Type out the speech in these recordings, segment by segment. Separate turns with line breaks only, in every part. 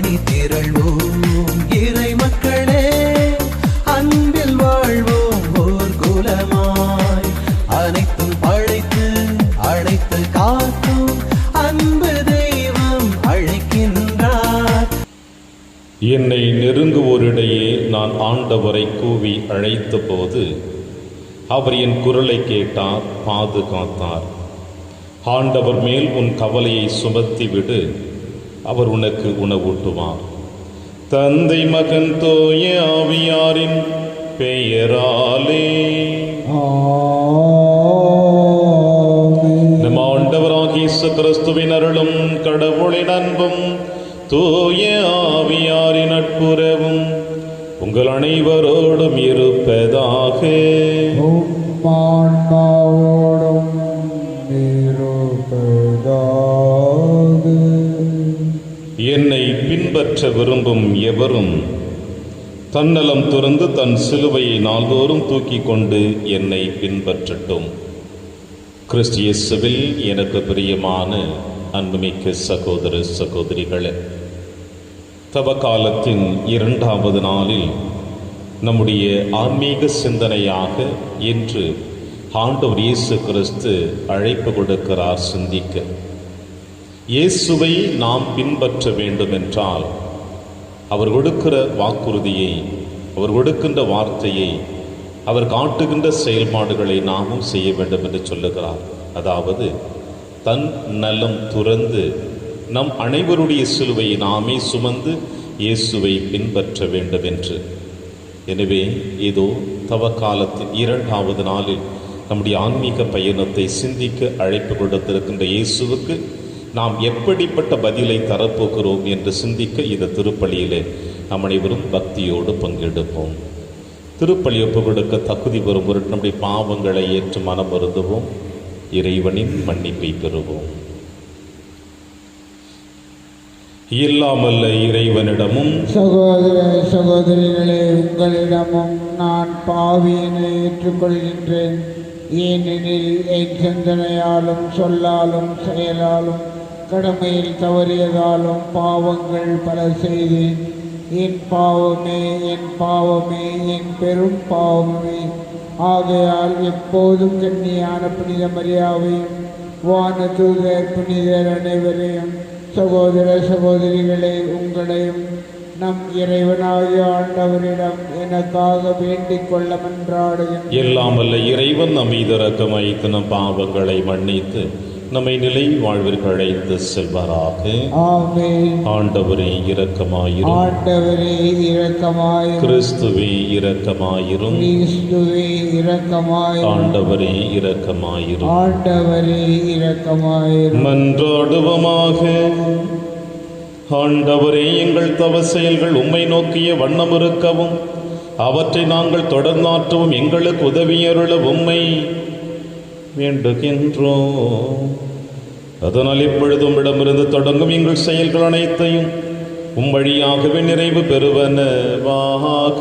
அணி திரள்வோம் இறை மக்களே, அன்பில் வாழ்வோம் ஓர் குலமாய். அனைத்தும் படைத்து அழைத்து காக்கும் அன்பு தெய்வம் அழைக்கின்றார்.
என்னை நெருங்குவோரிடையே நான் ஆண்டவரை கூவி அழைத்த போது அவர் என் குரலை கேட்டார், பாதுகாத்தார். ஆண்டவர் மேல் உன் கவலையை சுமத்தி விடு, அவர் உனக்கு உணவூட்டுவார். தந்தை மகன் தூய ஆவியாரின் பெயராலே நம் ஆண்டவராகிய இயேசு கிறிஸ்துவின் அருளும் கடவுளின் அன்பும் தூய ஆவியாரின் நட்புறவும் உங்கள் அனைவரோடும் இருப்பதாக. என்னை பின்பற்ற விரும்பும் எவரும் தன்னலம் துறந்து தன் சிலுவையை நாள்தோறும் தூக்கி கொண்டு என்னை பின்பற்றட்டும். கிறிஸ்து இயேசுவில் எனக்கு பிரியமான அன்புமிக்க சகோதர சகோதரிகளே, தவக்காலத்தின் 2வது நாளில் நம்முடைய ஆன்மீக சிந்தனையாக இன்று ஆண்டவர் இயேசு கிறிஸ்து அழைப்பு கொடுக்கிறார் சிந்திக்க. இயேசுவை நாம் பின்பற்ற வேண்டும் என்றால் அவர் கொடுக்கிற வாக்குறுதியை, அவர் கொடுக்கின்ற வார்த்தையை, அவர் காட்டுகின்ற செயல்பாடுகளை நாமும் செய்ய வேண்டும் என்று சொல்லுகிறார். அதாவது தன் நலம் துறந்து நம் அனைவருடைய சிலுவையை நாமே சுமந்து இயேசுவை பின்பற்ற வேண்டும் என்று. எனவே இதோ தவக்காலத்தின் 2வது நாளில் நம்முடைய ஆன்மீக பயணத்தை சிந்திக்க அழைப்பு கொடுத்திருக்கின்ற இயேசுவுக்கு நாம் எப்படிப்பட்ட பதிலை தரப்போகிறோம் என்று சிந்திக்க இந்த திருப்பலியிலே நாம் அனைவரும் பக்தியோடு பங்கெடுப்போம். திருப்பலி ஒப்பு கொடுக்க தகுதி பெறும் பொருட்டு நம்முடைய பாவங்களை ஏற்று மனம் வருந்துவோம், இறைவனின் மன்னிப்பை பெறுவோம். இல்லாமல்ல இறைவனிடமும்
சகோதர சகோதரிகளே, உங்களிடமும் நான் பாவியினை ஏற்றுக்கொள்கின்றேன். ஏனெனில் என் சிந்தனையாலும் சொல்லாலும் செயலாலும் கடமையில் தவறியதாலும் பாவங்கள் பல செய்தேன். என் பாவமே, என் பாவமே, என் பெரும் பாவமே. ஆகையால் எப்போதும் கன்னியான புனித மரியாவையும் வானதூதர் புனிதர் அனைவரையும், சகோதர சகோதரிகளே, உங்களையும் நம் இறைவனாகிய ஆண்டவரிடம் எனக்காக வேண்டிக் கொள்ள மன்றாடுகின்றேன்.
எல்லாமல்ல இறைவன் நம் மீது இரக்கமாய்த்து நம் பாவங்களை மன்னித்து நம்மை நிலை வாழ்விற்கு அழைத்து செல்வாராக.
ஆமென்.
ஆண்டவரே இரக்கமாயிரும்.
ஆண்டவரே இரக்கமாயிரும்.
கிறிஸ்துவே இரக்கமாயிரும்.
கிறிஸ்துவே இரக்கமாயிரும்.
ஆண்டவரே இரக்கமாயிரும்.
ஆண்டவரே இரக்கமாயிரும்.
மன்றாடுவோமாக. ஆண்டவரே, எங்கள் தவ செயல்கள் உம்மை நோக்கிய வண்ணம் இருக்கவும் அவற்றை நாங்கள் தொடர்ந்தாற்றவும் எங்களுக்கு உதவியருள உம்மை வேண்டுகின்றோம். அதனால் இப்பொழுதும் இடமிருந்து தொடங்கும் எங்கள் செயல்கள் அனைத்தையும் வழியாகவே நிறைவு பெறுவனவாக.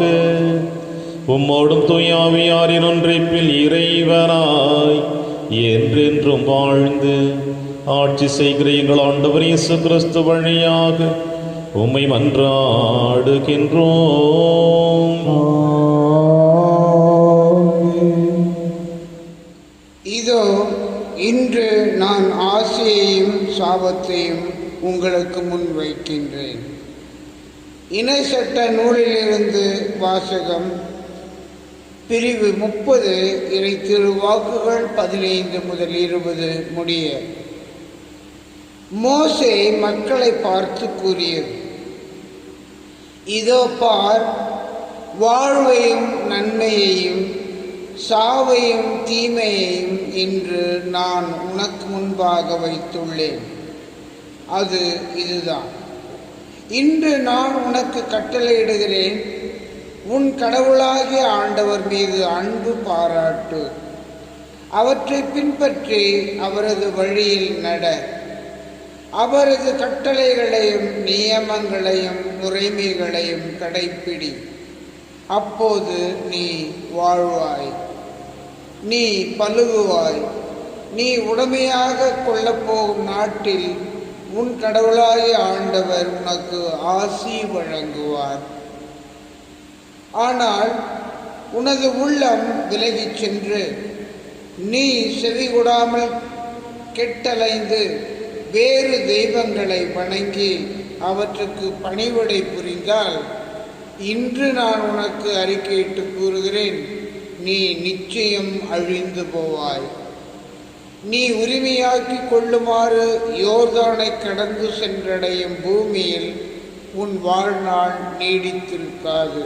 உம்மோடும் தூயாவியாரின் ஒன்றைப்பில் இறைவனாய் என்றென்றும் வாழ்ந்து ஆட்சி செய்கிற எங்கள் ஆண்டவர் இயேசு கிறிஸ்து வழியாக உம்மை மன்றாடுகின்றோம்.
இதோ இன்று நான் ஆசையையும் சாபத்தையும் உங்களுக்கு முன் வைக்கின்றேன். இணைசட்ட நூலிலிருந்து வாசகம். பிரிவு 30 இறை திருவாக்குகள் 15 முதல் 20 முடிய. மோசே மக்களை பார்த்து கூறியது: இதோ பார், வாழ்வையும் நன்மையையும் சாவையும் தீமையையும் இன்று நான் உனக்கு முன்பாக வைத்துள்ளேன். அது இதுதான். இன்று நான் உனக்கு கட்டளையிடுகிறேன், உன் கடவுளாகிய ஆண்டவர் மீது அன்பு பாராட்டு, அவற்றை பின்பற்றி அவரது வழியில் நட, அவரது கட்டளைகளையும் நியமங்களையும் முறைமைகளையும் கடைப்பிடி. அப்போது நீ வாழ்வாய், நீ பலுகுவாய். நீ உடமையாக கொள்ளப்போகும் நாட்டில் உன் கடவுளாகிய ஆண்டவர் உனக்கு ஆசி வழங்குவார். ஆனால் உனது உள்ளம் விலகிச் சென்று நீ செவிகொடாமல் கெட்டலைந்து வேறு தெய்வங்களை வணங்கி அவற்றுக்கு பணிவிடை புரிந்தால், இன்று நான் உனக்கு அறிக்கையிட்டு கூறுகிறேன், நீ நிச்சயம் அழிந்து போவாய். நீ உரிமையாக்கிக் கொள்ளுமாறு யோர்தானை கடந்து சென்றடையும் பூமியில் உன் வாழ்நாள் நீடித்திருக்காது.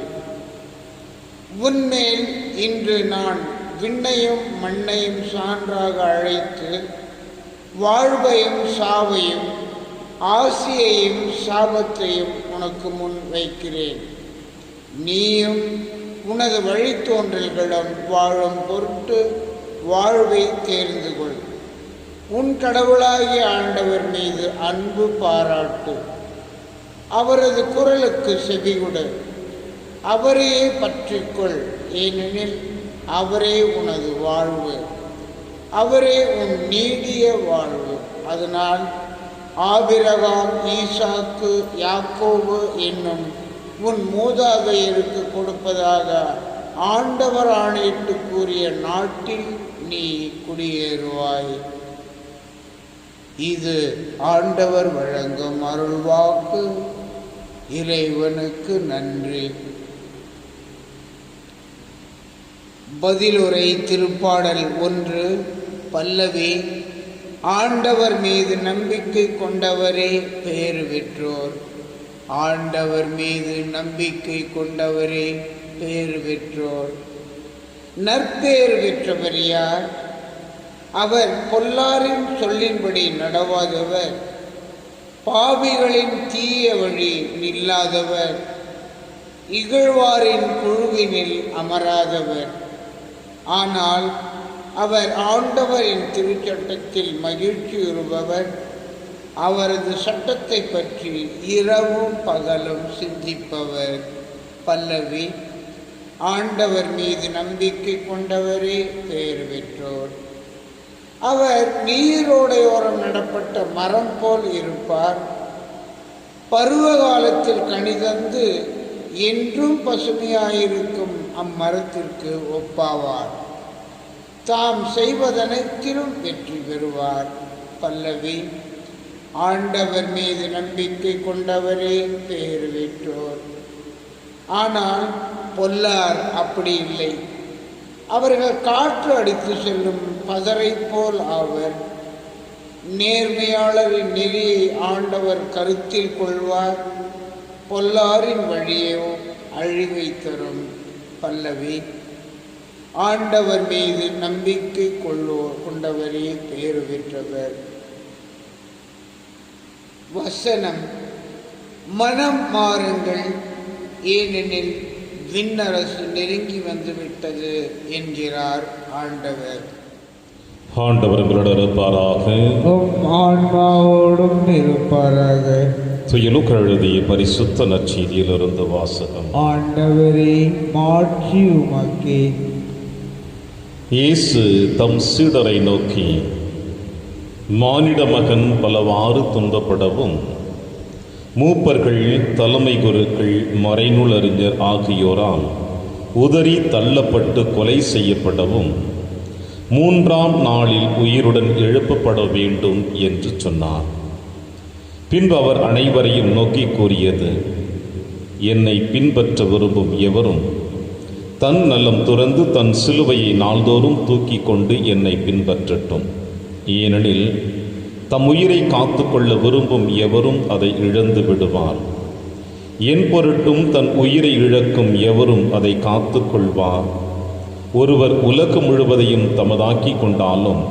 உன்மேல் இன்று நான் விண்ணையும் மண்ணையும் சான்றாக அழைத்து வாழ்வையும் சாவையும் ஆசியையும் சாபத்தையும் உனக்கு முன் வைக்கிறேன். நீயும் உனது வழித்தோன்றல்களும் வாழும் பொருட்டு வாழ்வை தேர்ந்து கொள். உன் கடவுளாகிய ஆண்டவர் மீது அன்பு பாராட்டு. அவரது குரலுக்கு செவிகொடு. அவரையே பற்றிக்கொள், ஏனெனில் அவரே உனது வாழ்வு, அவரே உன் நீடிய வாழ்வு. அதனால் ஆபிரகாம், ஈசாக்கு, யாக்கோபு என்னும் உன் மூதாதையருக்கு கொடுப்பதாக ஆண்டவர் ஆணையிட்டு கூறிய நாட்டில் நீ குடியேறுவாய். இது ஆண்டவர் வழங்கும் அருள்வாக்கு. இறைவனுக்கு நன்றி. பதிலுரை திருப்பாடல் 1 பல்லவி. ஆண்டவர் மீது நம்பிக்கை கொண்டவரே பேறு பெற்றோர். ஆண்டவர் மீது நம்பிக்கை கொண்டவரே பேறு பெற்றோர். நற்பேறு பெற்றவர் யார்? அவர் பொல்லாரின் சொல்லின்படி நடவாதவர், பாவிகளின் தீய வழி நில்லாதவர், இகழ்வாரின் குழுவினில் அமராதவர். ஆனால் அவர் ஆண்டவரின் திருச்சட்டத்தில் மகிழ்ச்சியுறுபவர். அவரது சட்டத்தை பற்றி இரவும் பகலும் சிந்திப்பவர். பல்லவி. ஆண்டவர் மீது நம்பிக்கை கொண்டவரே பேறு பெற்றோர். அவர் நீரோடையோரம் நடப்பட்ட மரம் போல் இருப்பார். பருவ காலத்தில் கனி தந்து என்றும் பசுமையாயிருக்கும் அம்மரத்திற்கு ஒப்பாவார். தாம் செய்வதனைத்திலும் வெற்றி பெறுவார். பல்லவி. ஆண்டவர் மீது நம்பிக்கை கொண்டவரே பேறு பெற்றோர். ஆனால் பொல்லார் அப்படி இல்லை. அவர்கள் காற்று அடித்து செல்லும் பதரை போல் ஆவர். நேர்மையாளரின் நெறியை ஆண்டவர் கருத்தில் கொள்வார். பொல்லாரின் வழியோ அழிவை தரும். பல்லவி. ஆண்டவர் மீது நம்பிக்கை கொண்டவரே பேறு பெற்றவர். வசனம். மனம் மாறுங்கள், ஏனெனில் விண்ணரசு நெருங்கி வந்துவிட்டது என்கிறார் ஆண்டவர்.
ஆண்டவர் உங்களுடன் இருப்பாராக.
ஆன்மாவோடும் இருப்பாராக.
துயலுக்கு எழுதிய பரிசுத்த நற்செய்தியிலிருந்து வாசகம்.
ஆண்டவரே மாட்சி உமக்கே.
இயேசு தம் சீடரை நோக்கி, மானிட மகன் பலவாறு துன்பப்படவும் மூப்பர்கள், தலைமை குருக்கள், மறைநூல் அறிஞர் ஆகியோரால் உதறி தள்ளப்பட்டு கொலை செய்யப்படவும் 3ஆம் நாளில் உயிருடன் எழுப்பப்பட வேண்டும் என்று சொன்னார். பின்பு அவர் அனைவரையும் நோக்கி கூறியது, என்னை பின்பற்ற விரும்பும் எவரும் தன் நலம் துறந்து தன் சிலுவையை நாள்தோறும் தூக்கி கொண்டு என்னை பின்பற்றட்டும். ஏனெனில் தம் உயிரை காத்து கொள்ள விரும்பும் எவரும் அதை இழந்து விடுவார். என் பொருட்டும் தன் உயிரை இழக்கும் எவரும் அதை காத்து கொள்வார். ஒருவர் உலகம் முழுவதையும் தமதாக்கி கொண்டாலும்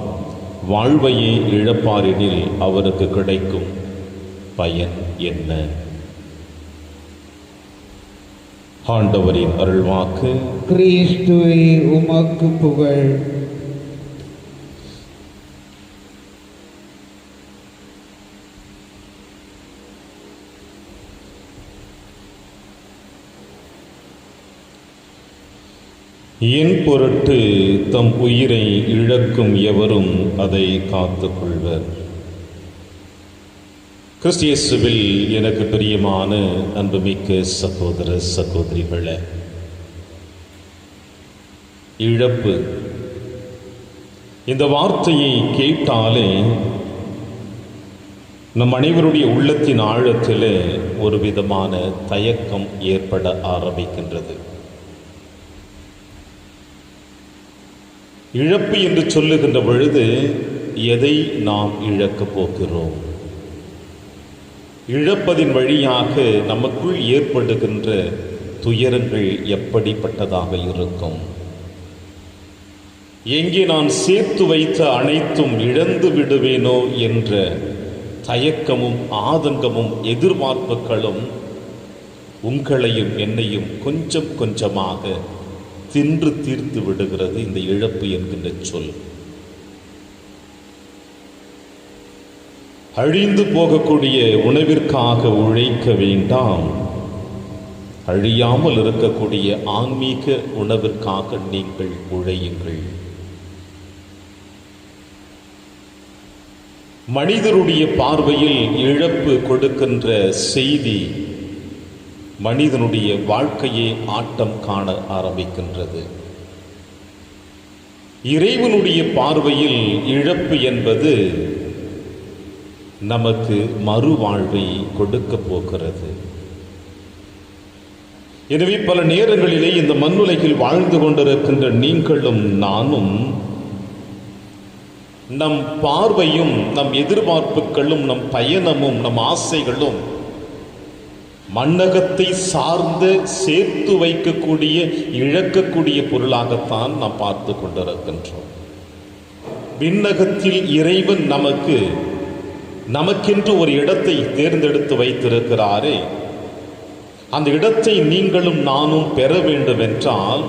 வாழ்வையே இழப்பாரெனில் அவருக்கு கிடைக்கும் பயன் என்ன? ஆண்டவரின் அருள்வாக்கு.
கிறிஸ்துவே உமக்கு புகழ்.
என் பொருட்டு தம் உயிரை இழக்கும் எவரும் அதை காத்து கொள்வர். கிறிஸ்து இயேசுவில் எனக்கு பிரியமான அன்புமிக்க சகோதர சகோதரிகளே, இழப்பு இந்த வார்த்தையை கேட்டாலே நம் அனைவருடைய உள்ளத்தின் ஆழத்திலே ஒரு விதமான தயக்கம் ஏற்பட ஆரம்பிக்கின்றது. இழப்பு என்று சொல்லுகின்ற பொழுது எதை நாம் இழக்கப் போகிறோம்? இழப்பதின் வழியாக நமக்குள் ஏற்படுகின்ற துயரங்கள் எப்படிப்பட்டதாக இருக்கும்? எங்கே நான் சேர்த்து வைத்த அனைத்தும் இழந்து விடுவேனோ என்ற தயக்கமும் ஆதங்கமும் எதிர்பார்ப்புகளும் உங்களையும் என்னையும் கொஞ்சம் கொஞ்சமாக தின்று தீர்த்து விடுகிறது இந்த இழப்பு என்கின்ற சொல். அழிந்து போகக்கூடிய உணவிற்காக உழைக்க வேண்டாம், அழியாமல் இருக்கக்கூடிய ஆன்மீக உணவிற்காக நீங்கள் உழையுங்கள். மனிதருடைய பார்வையில் இழப்பு கொடுக்கின்ற செய்தி மனிதனுடைய வாழ்க்கையை ஆட்டம் காண ஆரம்பிக்கின்றது. இறைவனுடைய பார்வையில் இழப்பு என்பது நமக்கு மறுவாழ்வை கொடுக்க போகிறது. எனவே பல நேரங்களிலே இந்த மண்ணுலகில் வாழ்ந்து கொண்டிருக்கின்ற நீங்களும் நானும் நம் பார்வையும் நம் எதிர்பார்ப்புகளும் நம் பயணமும் நம் ஆசைகளும் மண்ணகத்தை சார்ந்து சேர்த்து வைக்கக்கூடிய இழக்கக்கூடிய பொருளாகத்தான் நாம் பார்த்து கொண்டிருக்கின்றோம். விண்ணகத்தில் இறைவன் நமக்கென்று ஒரு இடத்தை தேர்ந்தெடுத்து வைத்திருக்கிறாரே, அந்த இடத்தை நீங்களும் நானும் பெற வேண்டும் என்றால்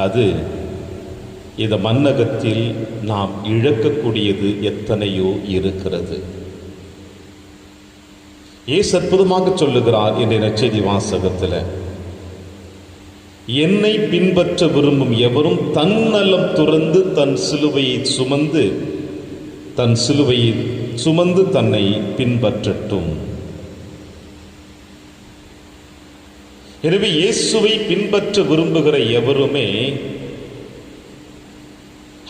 அது இந்த மண்ணகத்தில் நாம் இழக்கக்கூடியது எத்தனையோ இருக்கிறது. இயேசு அற்புதமாக சொல்லுகிறார் என்ற நற்செய்தி வாசகத்தில், என்னை பின்பற்ற விரும்பும் எவரும் தன்னலம் துறந்து தன் சிலுவையை சுமந்து தன்னை பின்பற்றட்டும். எனவே இயேசுவை பின்பற்ற விரும்புகிற எவருமே,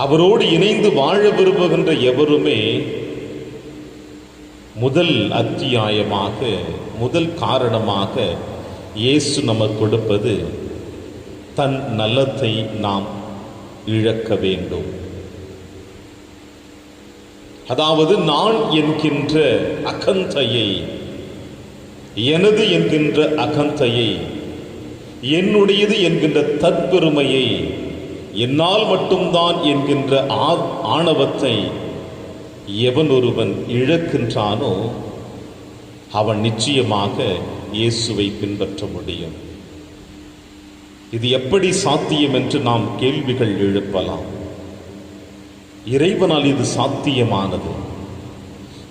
அவரோடு இணைந்து வாழ விரும்புகின்ற எவருமே முதல் அத்தியாயமாக முதல் காரணமாக இயேசு நமக்கு கொடுப்பது தன் நலத்தை நாம் இழக்க வேண்டும். அதாவது நான் என்கின்ற அகந்தையை, எனது என்கின்ற அகந்தையை, என்னுடையது என்கின்ற தற்பெருமையை, என்னால் மட்டும்தான் என்கின்ற ஆணவத்தை எவன் ஒருவன் இழக்கின்றானோ அவன் நிச்சயமாக இயேசுவை பின்பற்ற முடியும். இது எப்படி சாத்தியம் என்று நாம் கேள்விகள் எழுப்பலாம். இறைவனால் இது சாத்தியமானது.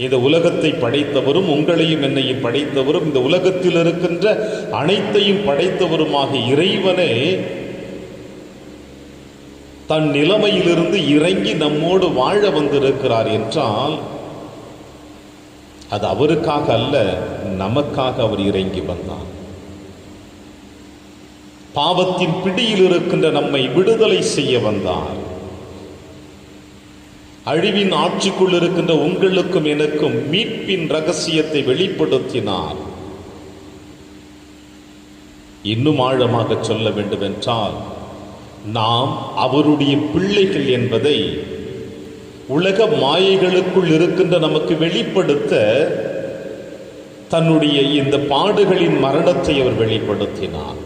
இந்த உலகத்தை படைத்தவரும் உங்களையும் என்னையும் படைத்தவரும் இந்த உலகத்தில் இருக்கின்ற அனைத்தையும் படைத்தவருமாக இறைவனே தன் நிலைமையிலிருந்து இறங்கி நம்மோடு வாழ வந்திருக்கிறார் என்றால் அது அவருக்காக அல்ல, நமக்காக அவர் இறங்கி வந்தார். பாவத்தின் பிடியில் இருக்கின்ற நம்மை விடுதலை செய்ய வந்தார். அழிவின் ஆட்சிக்குள் இருக்கின்ற உங்களுக்கும் எனக்கும் மீட்பின் ரகசியத்தை வெளிப்படுத்தினார். இன்னும் ஆழமாக சொல்ல வேண்டும் என்றால், நாம் அவருடைய பிள்ளைகள் என்பதை உலக மாயைகளுக்குள் இருக்கின்ற நமக்கு வெளிப்படுத்த தன்னுடைய இந்த பாடுகளின் மரணத்தை அவர் வெளிப்படுத்தினார்.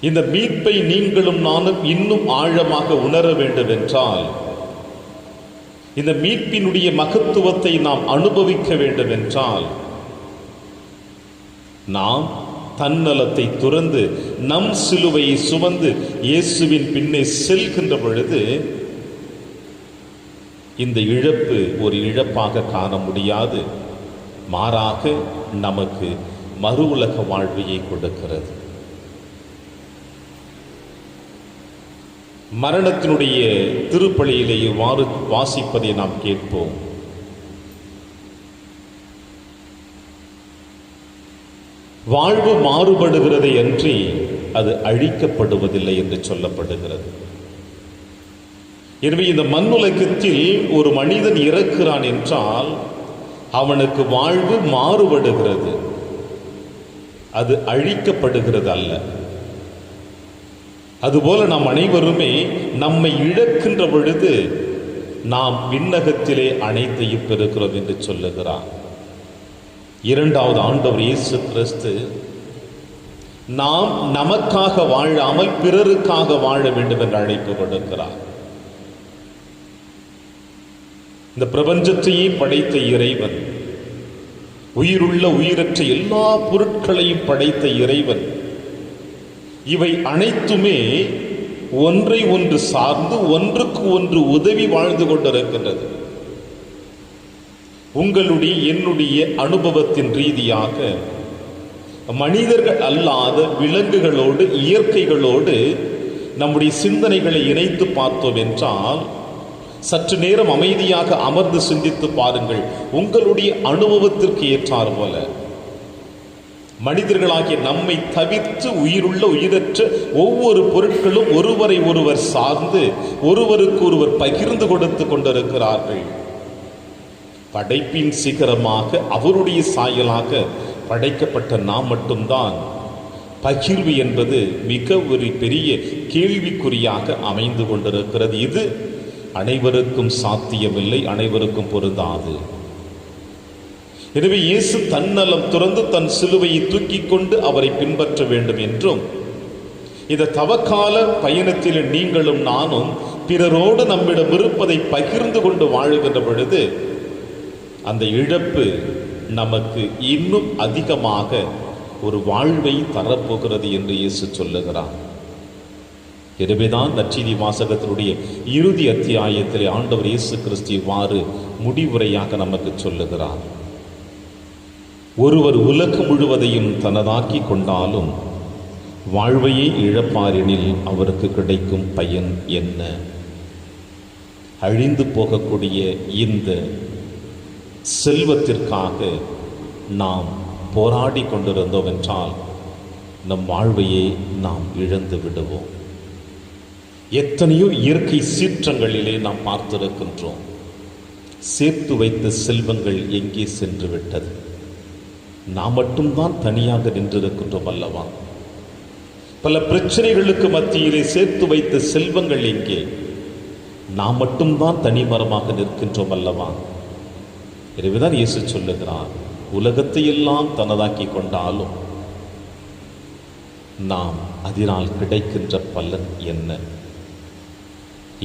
இந்த மீட்பை நீங்களும் நானும் இன்னும் ஆழமாக உணர வேண்டும் என்றால், இந்த மீட்பினுடைய மகத்துவத்தை நாம் அனுபவிக்க வேண்டும் என்றால், நாம் தன்னலத்தை துறந்து நம் சிலுவையை சுமந்து இயேசுவின் பின்னே செல்கின்ற பொழுது இந்த இழப்பு ஒரு இழப்பாக காண முடியாது, மாறாக நமக்கு மறு உலக வாழ்வையை கொடுக்கிறது. மரணத்தினுடைய திருப்பலியிலே இவ்வாறு வாசிப்பதை நாம் கேட்போம். வாழ்வு மாறுபடுகிறதை அன்றி அது அழிக்கப்படுவதில்லை என்று சொல்லப்படுகிறது. எனவே இந்த மண்ணுலகத்தில் ஒரு மனிதன் இறக்கிறான் என்றால் அவனுக்கு வாழ்வு மாறுபடுகிறது, அது அழிக்கப்படுகிறது அல்ல. அதுபோல நாம் அனைவருமே நம்மை இழக்கின்ற பொழுது நாம் விண்ணகத்திலே அனைத்தையும் பெறுகிறோம் என்று சொல்லுகிறார். இரண்டாவது ஆண்டவர் இயேசு கிறிஸ்து நாம் நமக்காக வாழாமல் பிறருக்காக வாழ வேண்டும் என்று அழைப்பு கொடுக்கிறார். இந்த பிரபஞ்சத்தையே படைத்த இறைவன், உயிருள்ள உயிரற்ற எல்லா பொருட்களையும் படைத்த இறைவன், இவை அனைத்துமே ஒன்றை ஒன்று சார்ந்து ஒன்றுக்கு ஒன்று உதவி வாழ்ந்து கொண்டிருக்கின்றது. உங்களுடைய என்னுடைய அனுபவத்தின் ரீதியாக மனிதர்கள் அல்லாத விலங்குகளோடு இயற்கைகளோடு நம்முடைய சிந்தனைகளை இணைத்து பார்த்தோம் என்றால் சற்று நேரம் அமைதியாக அமர்ந்து சிந்தித்து பாருங்கள். உங்களுடைய அனுபவத்திற்கு ஏற்றார் போல மனிதர்களாகிய நம்மை தவிர்த்து உயிருள்ள உயிரற்ற ஒவ்வொரு பொருட்களும் ஒருவரை ஒருவர் சார்ந்து ஒருவருக்கு ஒருவர் பகிர்ந்து கொடுத்து கொண்டிருக்கிறார்கள். படைப்பின் சிகரமாக அவருடைய சாயலாக படைக்கப்பட்ட நாம் மட்டும்தான் பகிர்வு என்பது மிக ஒரு பெரிய கேள்விக்குறியாக அமைந்து கொண்டிருக்கிறது. இது அனைவருக்கும் சாத்தியமில்லை, அனைவருக்கும் பொருந்தாது. எனவே இயேசு தன்னலம் துறந்து தன் சிலுவையை தூக்கி கொண்டு அவரை பின்பற்ற வேண்டும் என்றும், இந்த தவக்கால பயணத்தில் நீங்களும் நானும் பிறரோடு நம்மிடம் இருப்பதை பகிர்ந்து கொண்டு வாழுகின்ற பொழுது அந்த இழப்பு நமக்கு இன்னும் அதிகமாக ஒரு வாழ்வை தரப்போகிறது என்று இயேசு சொல்லுகிறார். எனவேதான் நற்செய்தி வாசகத்தினுடைய இறுதி அத்தியாயத்திலே ஆண்டவர் இயேசு கிறிஸ்து இவ்வாறு முடிவுரையாக நமக்கு சொல்லுகிறார். ஒருவர் உலகம் முழுவதையும் தனதாக்கி கொண்டாலும் வாழ்வையே இழப்பாரெனில் அவருக்கு கிடைக்கும் பயன் என்ன? அழிந்து போகக்கூடிய இந்த செல்வத்திற்காக நாம் போராடி கொண்டிருந்தோம் என்றால் நம் வாழ்வையே நாம் இழந்து விடுவோம். எத்தனையோ இயற்கை சீற்றங்களிலே நாம் பார்த்திருக்கின்றோம். சேர்த்து வைத்த செல்வங்கள் எங்கே சென்று விட்டது? நாம் மட்டும்தான் தனியாக நின்றிருக்கின்றோம் அல்லவா? பல பிரச்சனைகளுக்கு மத்தியிலே சேர்த்து வைத்த செல்வங்கள் எங்கே? நாம் மட்டும்தான் தனிமரமாக நிற்கின்றோம் அல்லவா? எனவேதான் இயேசு சொல்லுகிறார், உலகத்தை எல்லாம் தனதாக்கி கொண்டாலும் நாம் அதனால் கிடைக்கின்ற பலன் என்ன?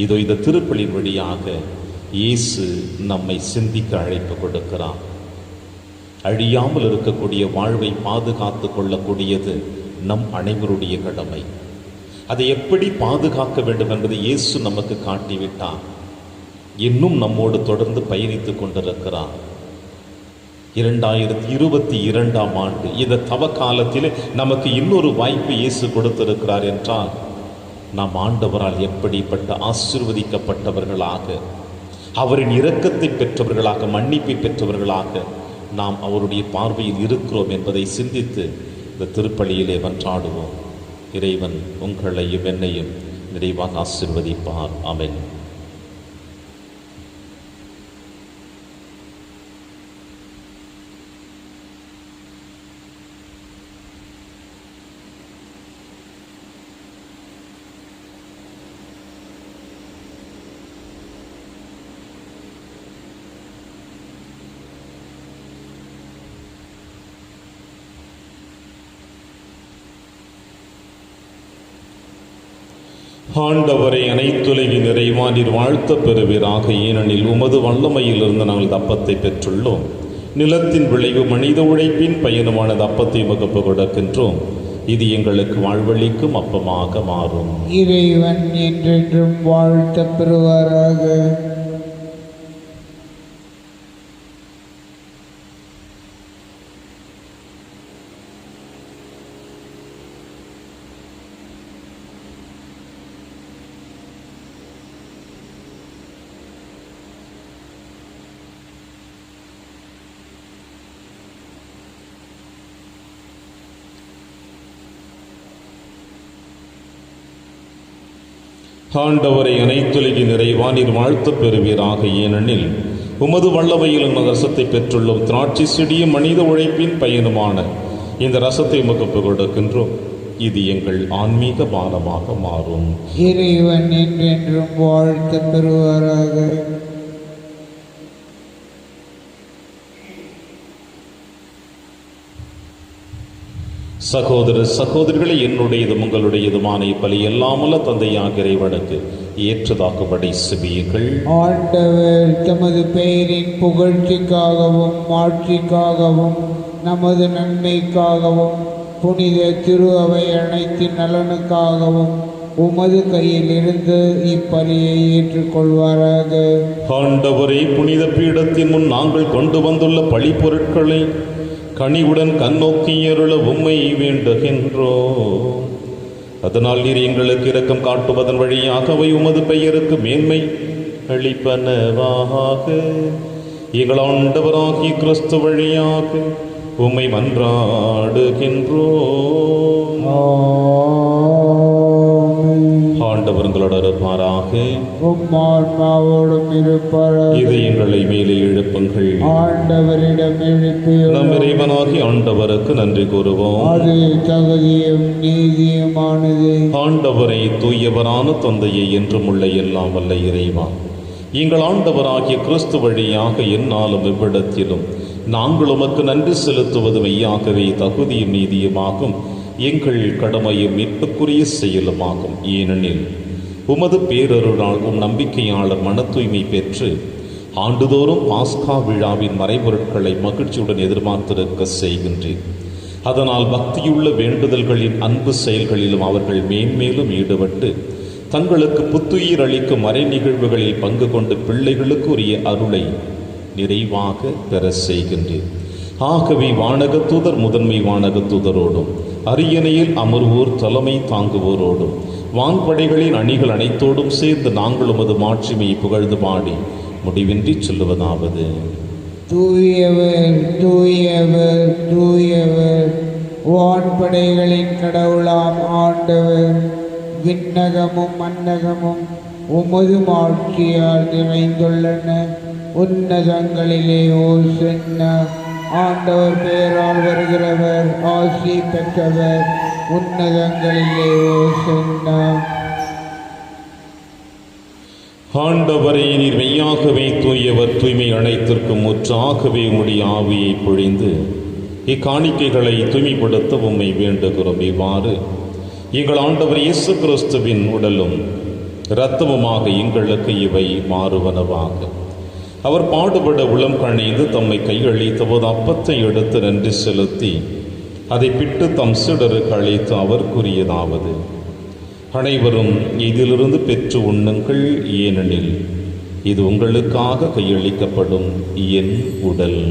இதோ இந்த திருப்பலின் வழியாக இயேசு நம்மை சிந்திக்க அழைப்பு கொடுக்கிறார். அழியாமல் இருக்கக்கூடிய வாழ்வை பாதுகாத்து கொள்ளக்கூடியது நம் அனைவருடைய கடமை. அதை எப்படி பாதுகாக்க வேண்டும் என்பதை இயேசு நமக்கு காட்டிவிட்டார். இன்னும் நம்மோடு தொடர்ந்து பயணித்துக் கொண்டிருக்கிறார். 2022ஆம் ஆண்டு இந்த தவ காலத்தில் நமக்கு இன்னொரு வாய்ப்பு இயேசு கொடுத்திருக்கிறார் என்றால் நாம் ஆண்டவரால் எப்படிப்பட்ட ஆசீர்வதிக்கப்பட்டவர்களாக, அவரின் இரக்கத்தை பெற்றவர்களாக, மன்னிப்பை பெற்றவர்களாக நாம் அவருடைய பார்வையில் இருக்கிறோம் என்பதை சிந்தித்து இந்த திருப்பலியிலே மன்றாடுவோம். இறைவன் உங்களையும் என்னையும் நிறைவாக ஆசீர்வதிப்பார். ஆமென். ஆண்டவரை அனைத்துலகி நிறைவா நீர் வாழ்த்த பெறுவீராக. ஏனெனில் உமது வல்லமையிலிருந்து நாங்கள் அப்பத்தை பெற்றுள்ளோம். நிலத்தின் விளைவு மனித உழைப்பின் பயனுமான அப்பத்தை உமக்கு கொடுக்கின்றோம். இது எங்களுக்கு வாழ்வளிக்கும் அப்பமாக மாறும்.
இறைவன் என்றென்றும் வாழ்த்த பெறுவாராக.
ஆண்டவரை அனைத்துலகின் நிறைவா நீர் வாழ்த்து பெறுவீராக. ஏனெனில் உமது வல்லமையிலும் ரசத்தை பெற்றுள்ளோம். திராட்சை செடியும் மனித உழைப்பின் பயனுமான இந்த ரசத்தை உமக்கு கொடுக்கின்றோம். இது எங்கள் ஆன்மீக பானமாக மாறும்.
இறைவன் என்றென்றும் வாழ்த்து பெறுவாராக.
சகோதர சகோதரிகளை, என்னுடையதும் உங்களுடையதுமான இப்பலி எல்லாமல்ல தந்தையாக இறைவனுக்கு ஏற்றதாக்கும்படி செபியுங்கள்.
ஆண்டவர் தமது பெயரின் புகழ்ச்சிக்காகவும் மாட்சிக்காகவும் நமது நன்மைக்காகவும் புனித திரு அவை அனைத்தின் நலனுக்காகவும் உமது கையில் இருந்து இப்பலியை ஏற்றுக்கொள்வாராக.
ஆண்டவரே, புனித பீடத்தின் முன் நாங்கள் கொண்டு வந்துள்ள பழி பொருட்களை கனிவுடன் கண்ணோக்கியருள உம்மை வேண்டுகின்றோம். அதனால் நீர் எங்களுக்கு இரக்கம் காட்டுவதன் வழியாக அவை உமது பெயருக்கு மேன்மை அளிப்பனவாக. எங்கள் ஆண்டவராகிய கிறிஸ்து வழியாக உம்மை மன்றாடுகின்றோம். ஆண்டவர் உங்களோடு இருப்பாராக.
உம்மான்மாவோடும் இருப்பாராக.
இது எங்களை மேலே எழுப்புங்கள்.
ஆண்டவரிடம் எழுப்பி
நம் இறைவனாகி ஆண்டவருக்கு நன்றி கூறுவோம்.
அது தகுதியும் நீதியுமானது.
ஆண்டவரை தூயவரான தந்தையை என்றும் உள்ள எல்லாம் வல்ல இறைவா, எங்கள் ஆண்டவராகிய கிறிஸ்து வழியாக எந்நாளும் எவ்விடத்திலும் நாங்கள் உமக்கு நன்றி செலுத்துவது மெய்யாகவே தகுதியும் நீதியுமாகும், எங்கள் கடமையும் மீட்புக்குரிய செயலுமாகும். ஏனெனில் உமது பேரருளால் உம் நம்பிக்கையாளர் மன தூய்மை பெற்று ஆண்டுதோறும் பாஸ்கா விழாவின் மறைபொருட்களை மகிழ்ச்சியுடன் எதிர்பார்த்திருக்க செய்கின்றேன். அதனால் பக்தியுள்ள வேண்டுதல்களின் அன்பு செயல்களிலும் அவர்கள் மேன்மேலும் ஈடுபட்டு தங்களுக்கு புத்துயிர் அளிக்கும் மறை நிகழ்வுகளில் பங்கு கொண்டு பிள்ளைகளுக்கு உரிய அருளை நிறைவாக பெற செய்கின்றேன். ஆகவே வானகத்தூதர் முதன்மை வானகத்தூதரோடும் அரியணையில் அமர்வோர் தலைமை தாங்குவோரோடும் வான்படைகளின் அணிகள் அனைத்தோடும் சேர்ந்து நாங்கள் உமது மாட்சிமையை புகழ்ந்து பாடி முடிவின்றி சொல்லுவதாவது:
தூயவர் தூயவர் தூயவர், வான்படைகளின் கடவுளாம் ஆண்டவர். விண்ணகமும் மன்னகமும் உமது மாட்சியால் நிறைந்துள்ளன. உன்னதங்களிலே ஓசன்னா. ஆண்டவர் பெயரால் வருகிறவர் ஆசி பெற்றவர். உன்னதங்களிலே ஓசன்னா.
ஆண்டவரே, நீர் மெய்யாகவே தூயவர், தூய்மை அனைத்திற்கும் முற்றாகவே உம்முடைய ஆவியை பொழிந்து இக்காணிக்கைகளை தூய்மைப்படுத்த உம்மை வேண்டுகிறோம். இவ்வாறு எங்கள் ஆண்டவர் இயேசு கிறிஸ்துவின் உடலும் இரத்தமுமாக எங்களுக்கு இவை மாறுவனவாக. அவர் பாடுபட உளம் கணிந்து தம்மை கையளித்த போது அப்பத்தை எடுத்து நன்றி செலுத்தி அதை பிட்டு தம் சீடருக்கு அளித்து அவர் கூறியதாவது: அனைவரும் இதிலிருந்து பெற்று உண்ணுங்கள், ஏனெனில் இது உங்களுக்காக கையளிக்கப்படும் என் உடல்.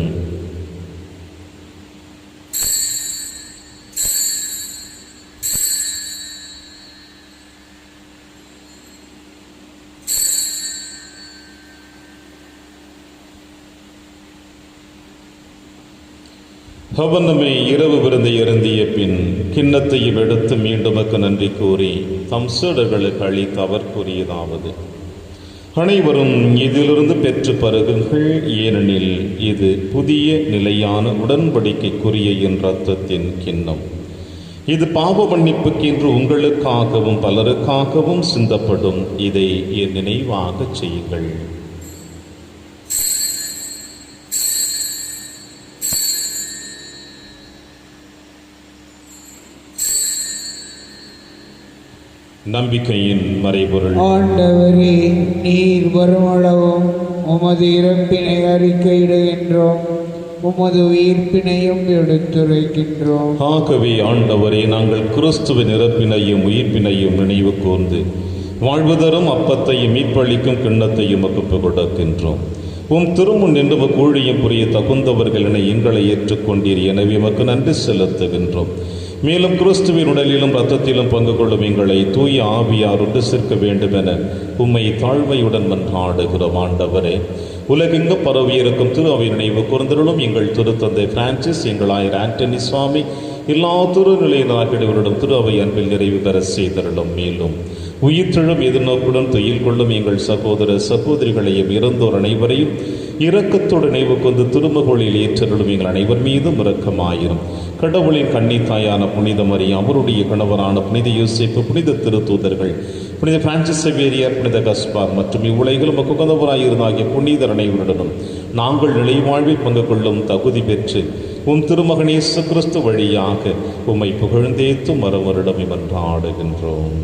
அவனமே இரவு விருந்தை அருந்திய பின் கிண்ணத்தையும் எடுத்து மீண்டுமக்கு நன்றி கூறி தம் சீடர்களுக்கு அளித்து அவர் கூறியதாவது: அனைவரும் இதிலிருந்து பெற்று பருகுங்கள், ஏனெனில் இது புதிய நிலையான உடன்படிக்கைக்குரிய என் இரத்தத்தின் கிண்ணம். இது பாவ மன்னிப்புக்கென்று உங்களுக்காகவும் பலருக்காகவும் சிந்தப்படும். இதை என் நினைவாக செய்யுங்கள். நம்பிக்கையின் மறைபொருள்.
ஆண்டவரே, நீர் வருமளவும் உமது இறப்பினை அறிக்கையிடுகின்றோம், உமது உயிர்ப்பினையும் எடுத்துரைக்கின்றோம்.
ஆகவே ஆண்டவரே, நாங்கள் கிறிஸ்துவின் இறப்பினையும் உயிர்ப்பினையும் நினைவு கூர்ந்து வாழ்வு தரும் அப்பத்தையும் மீட்பளிக்கும் கிண்ணத்தையும் உமக்கு கொடுக்கின்றோம். உம் திருமுன் நின்று ஊழியம் புரிய தகுந்தவர்கள் என எங்களை ஏற்றுக்கொண்டீர். எனவே உமக்கு நன்றி செலுத்துகின்றோம். மேலும் கிறிஸ்துவின் உடலிலும் இரத்தத்திலும் பங்கு கொள்ளும் எங்களை தூய ஆவியார் ஒன்று சேர்க்க வேண்டும் என உம்மை தாழ்மையுடன் மன்றாடுகிறோம். ஆண்டவரே, உலகெங்கு பரவியிருக்கும் திரு அவை நினைவு கூர்ந்தருளும். எங்கள் திருத்தந்தை பிரான்சிஸ், எங்கள் ஆயர் ஆண்டனி சுவாமி, எல்லா திருநிலையினராகியவரிடம் திரு அவை அன்பில் நிறைவு பெற செய்தருளும். மேலும் உயிர்த்தெழும் எதிர்நோக்குடன் துயில் கொள்ளும் எங்கள் சகோதர சகோதரிகளையும் இறந்தோர் அனைவரையும் இரக்கத்தோடு நினைவு கொண்டு திருமகளில் ஏற்றருளும் எங்கள் அனைவர் மீதும் இரக்கமாயிரும். கடவுளின் கன்னித்தாயான புனித மரியா, அவருடைய கணவரான புனித யோசேப்பு, புனித திருத்தூதர்கள், புனித பிரான்சிஸ் சேவியர், புனித கஸ்பார் மற்றும் இவ்வுலகிலும் குகந்தவராயிருந்தாகிய புனிதர் அனைவருடனும் நாங்கள் நிலைவாழ்வில் பங்கு கொள்ளும் தகுதி பெற்று உம் திருமகன் இயேசு கிறிஸ்து வழியாக உம்மை புகழ்ந்தேத்தும் மறுவரிடம் மன்றாடுகின்றோம்.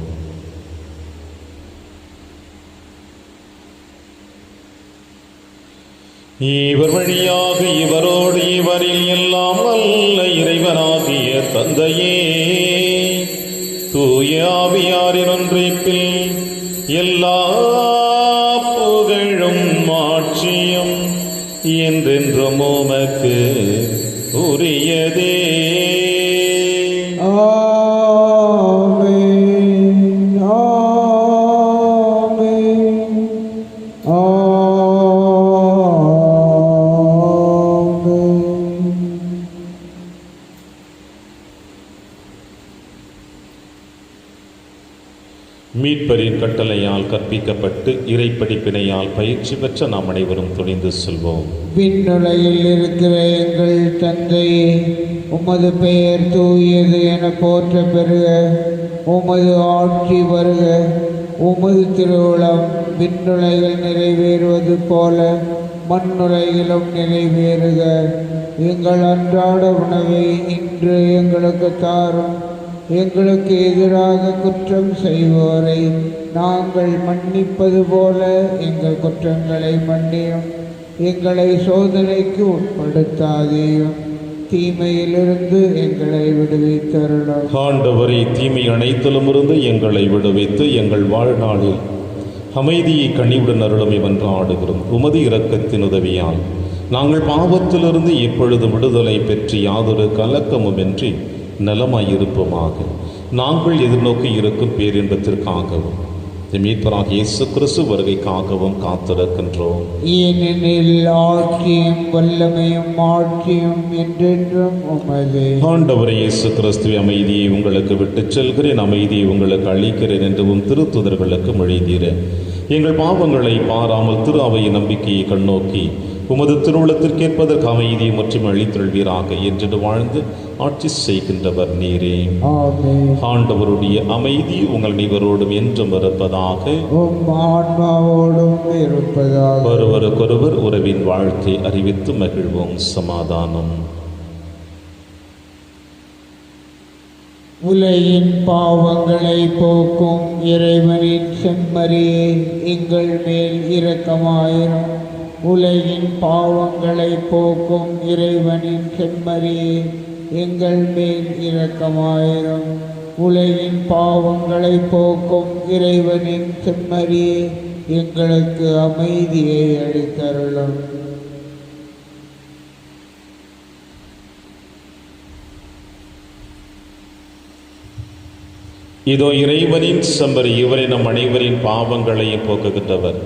இவர் வழியாக இவரோடு இவரில் எல்லாம் வல்ல இறைவனாகிய தந்தையே, தூய ஆவியாரின் ஒன்றிப்பில் எல்லா புகழும் ஆட்சியும் என்றென்றும் உமக்கு உரியதே. மீட்பரின் கட்டளையால் கற்பிக்கப்பட்டு இறைப்படிப்பினையால் பயிற்சி பெற்ற நாம் அனைவரும் துணிந்து செல்வோம்.
விண்ணுலகில் இருக்கிற எங்கள் தந்தையே, உமது பெயர் தூயது என போற்ற பெறுக. உமது ஆட்சி வருக. உமது திருவுளம் விண்ணுலகில் நிறைவேறுவது போல மண்ணுலகிலும் நிறைவேறுக. எங்கள் அன்றாட உணவை இன்று எங்களுக்கு தாரும். எங்களுக்கு எதிராக குற்றம் செய்வோரை நாங்கள் மன்னிப்பது போல எங்கள் குற்றங்களை மன்னியும். எங்களை சோதனைக்கு உட்படுத்தாதேயும், தீமையிலிருந்து எங்களை விடுவித்தருளும்.
ஆண்டவரே, தீமை அனைத்திலுமிருந்து எங்களை விடுவித்து எங்கள் வாழ்நாளில் அமைதியை கனிவுடன் அருளும் என்றாடுகிறோம். உமது இரக்கத்தின் உதவியால் நாங்கள் பாவத்திலிருந்து எப்பொழுது விடுதலை பெற்று யாதொரு கலக்கமுமின்றி நலமாயிருப்போமாக. நாங்கள் எதிர்நோக்கி இருக்கும் பேரின்பத்திற்காகவும் மீட்பராக இயேசு கிறிஸ்து வருகைக்காகவும் காத்திருக்கின்றோம்.
ஏனெனில் ஆட்சியும் வல்லமையும் ஆட்சியும் என்றென்றும் உமதே.
ஆண்டவரே இயேசு கிறிஸ்துவை, அமைதியை உங்களுக்கு விட்டுச் செல்கிறேன், அமைதியை உங்களுக்கு அளிக்கிறேன் என்றும் திருத்துதர்களுக்கு மொழிந்தீரேன். எங்கள் பாவங்களை பாராமல் திரு அவையின் நம்பிக்கையை கண்ணோக்கி உமது திருவுளத்திற்கேற்பதற்கு அமைதியை மற்றும் அளித்தொள்வீராக என்று வாழ்ந்து ஆட்சி செய்கின்றவர் நீரே. ஆண்டவருடைய அமைதி உங்கள் அனைவரோடும் என்றும் இருப்பதாக. ஒருவருக்கொருவர் உறவின் வாழ்க்கை அறிவித்து மகிழ்வோம். சமாதானம்.
உலகின் பாவங்களை போக்கும் இறைவனின் செம்மறியே, எங்கள் மேல் இரக்கமாயிரும். உலகின் பாவங்களை போக்கும் இறைவனின் செம்மறியே, எங்கள் மேல் இரக்கமாயிரும். உலகின் பாவங்களை போக்கும் இறைவனின் செம்மறியே, எங்களுக்கு அமைதியை அளித்தருளும்.
இதோ இறைவனின் செம்மறி, இவரை நம் அனைவரின் பாவங்களையும் போக்குகின்றவர்.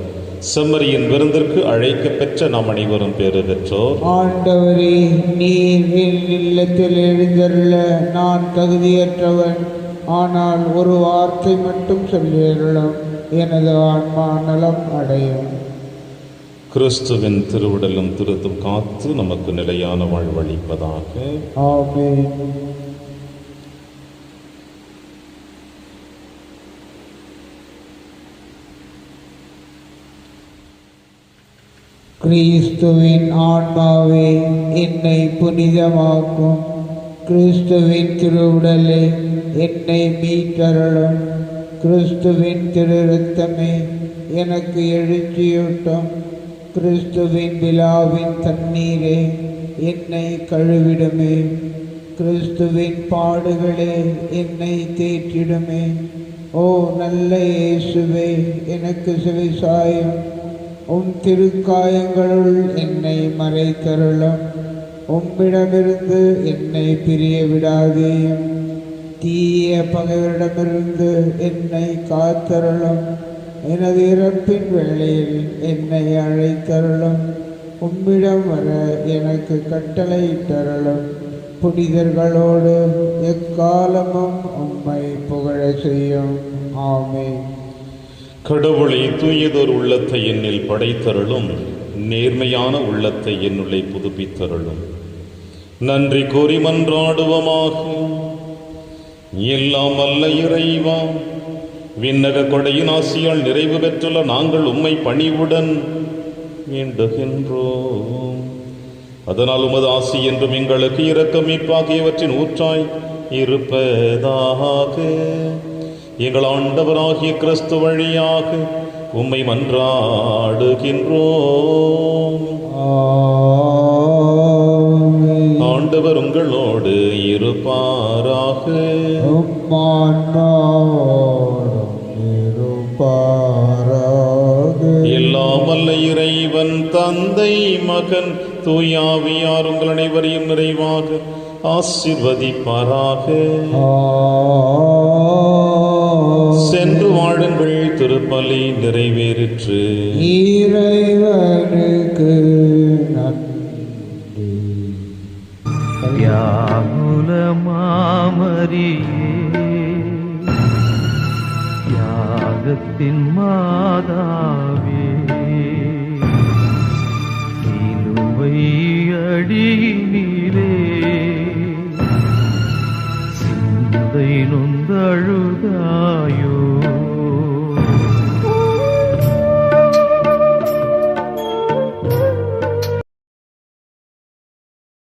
செம்மறியின் விருந்திற்கு அழைக்க பெற்ற நாம் அனைவரும் பேறு பெற்றோர்.
ஆண்டவரே, நீர் என் இல்லத்தில் எழுந்தருள நான் தகுதியற்றவன். ஆனால் ஒரு வார்த்தை மட்டும் சொல்லியருளும், எனது ஆன்மா நலம் அடையும்.
கிறிஸ்துவின் திருவுடலும் திருத்தும் காத்து நமக்கு நிலையான வாழ்வளிப்பதாக.
ஆமென். கிறிஸ்துவின் ஆன்மாவே, என்னை புனிதமாக்கும். கிறிஸ்துவின் திருவுடலே, என்னை மீட்டருளும். கிறிஸ்துவின் திரு இரத்தமே, எனக்கு எழுச்சியூட்டும். கிறிஸ்துவின் விழாவின் தண்ணீரே, என்னை கழுவிடுமே. கிறிஸ்துவின் பாடுகளே, என்னை தேற்றிடுமே. ஓ நல்ல இயேசுவே, எனக்கு செவிசாயும். திருக்காயங்களுள் என்னை மறைத்தருளும். உம்மிடமிருந்து என்னை பிரிய விடாதேயும். தீய பகைவரிடமிருந்து என்னை காத்தருளும். எனது இறப்பின் வேளையில் என்னை அழைத்தருளும். உம்மிடம் வர எனக்கு கட்டளையிட்டருளும். புனிதர்களோடு எக்காலமும் உம்மை புகழ செய்யும். ஆமென்.
கடவுளை தூயதொரு உள்ளத்தை என்னில் படைத்தருளும், நேர்மையான உள்ளத்தை என்னுள்ளே புதுப்பித்தருளும். நன்றி கூறி மன்றாடுவமாக. எல்லாம் வல்ல இறைவா, விண்ணக கொடையின் ஆசியால் நிறைவு பெற்றுள்ள நாங்கள் உம்மை பணிவுடன் வேண்டுகின்றோம். அதனால் உமது ஆசி என்றும் எங்களுக்கு இரக்கம் மீட்பாகியவற்றின் ஊற்றாய் இருப்பதாக. எங்கள் ஆண்டவராகிய கிறிஸ்து வழியாக உம்மை மன்றாடுகின்றோம். ஆண்டவர் உங்களோடு இருப்பாராக. எல்லாம் வல்ல இறைவன் தந்தை, மகன், தூயாவியார் உங்கள் அனைவரையும் நிறைவாக ஆசீர்வதிப்பாராக. சென்று வாழுங்கள், திருப்பலி நிறைவேறிற்று.
இறைவனுக்கு நன்றி.
வியாகுலமாமரியே, யாகத்தின் மாதாவே, சிலுவை அடியினிலே சிந்தை நொந்தழுதாயோ.